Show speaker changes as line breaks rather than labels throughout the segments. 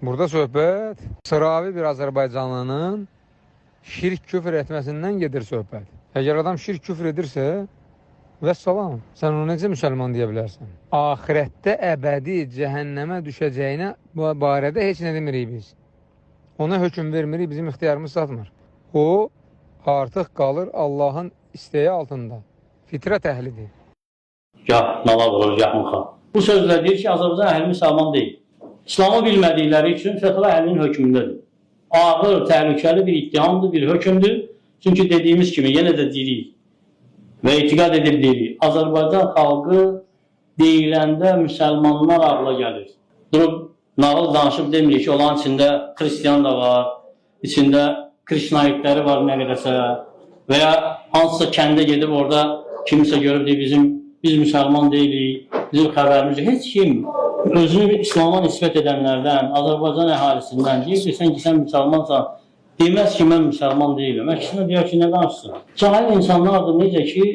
Burada söhbət sıravi bir Azərbaycanlının şirk küfür etməsindən gedir söhbət. Əgər adam şirk küfür edirsə, vəssalam, sən onu necə müsəlman deyə bilərsən? Ahirətdə əbədi cəhənnəmə düşəcəyinə barədə heç nə demirik biz. Ona hökm vermirik, bizim ixtiyarımız satmır. O, artıq qalır Allahın istəyi altında. Fitrət əhlidir.
Gah nala vurur, gah mıxa. Bu sözlər deyir ki, Azərbaycan əhli müsəlman deyil. İslamı bilmədikləri üçün fəqə əhlinin hökmündədir. Ağır, təhlükəli bir iddiamdır, bir hökmdür. Çünki dediyimiz kimi, yenə də deyirik və etiqad edib deyirik. Azərbaycan xalqı deyiləndə müsəlmanlar ağla gəlir. Durub, nağıl danışıb demirik ki, olan içində Xristiyan da var, içində Krişnaitləri var nə qədəsə və ya hansısa kəndə gedib orada kimsə görüb deyir, biz müsəlman deyilik, bizim xəbərimiz heç kim özünü İslama nisbət edənlərdən, Azərbaycan əhalisindən deyirsən ki, sən müsəlmansan, deməz ki, mən müsəlman deyiləm. Əksinə deyər ki, nə danışsın? Cahil insanlardır, necə ki,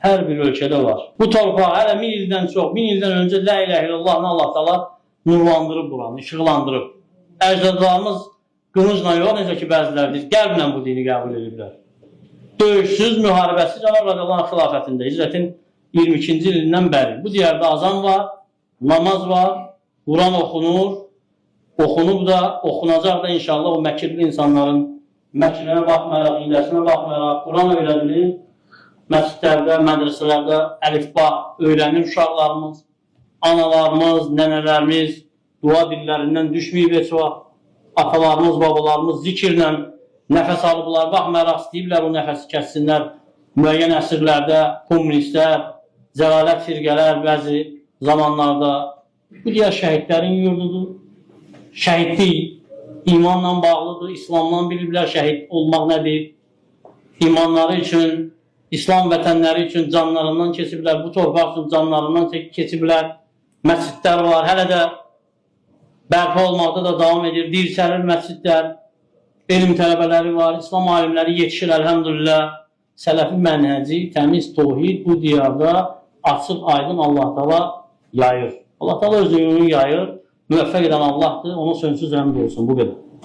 hər bir ölkədə var. Bu torpaq hələ 1000 ildən çox, 1000 ildən öncə La ilahe illallahını Allah Taala nurlandırıb buranı, işıqlandırıb. Əcdadlarımız qılıncla yox, necə ki, bəziləri deyir, qəlblə bu dini qəbul ediblər. Döyüşsüz, müharibəsiz Ömər radiyallahu anh xilafətində, hicrətin 22-ci ilindən bəri. Bu diyarda azan var, namaz var, Quran oxunur, oxunub da, oxunacaq da inşallah o məkirli insanların məkrinə baxmayaraq, hiləsinə baxmayaraq, Quran öyrədilir, məscidlərdə, mədrəsələrdə əlifba öyrənir uşaqlarımız, analarımız, nənələrimiz dua dillərindən düşməyib heç vaxt, atalarımız, babalarımız zikirlə nəfəs alıblar, baxmayaraq istəyiblər o nəfəsi kəssinlər, müəyyən əsrlərdə kommunistlər, zəlalət firqələr bəzi zamanlarda bu digər şəhidlərin yurdudur. Şəhidlik imanla bağlıdır, İslamdan biliblər şəhid olmaq nədir? İmanları üçün, İslam vətənləri üçün canlarından keçiblər, bu torpaq üçün canlarından keçiblər. Məscidlər var, hələ də bərpa olmaqda da davam edir, dirçəlir məscidlər, elm tələbələri var, İslam alimləri yetişir, əlhəmdülillah. Sələfi mənhəci, təmiz tohid bu diyarda açıq, aydın Allah Taala yayır. Allah Taala öz ümumi yayır, müvəffəq edən Allahdır, ona sonsuz həmd olsun, bu qədər.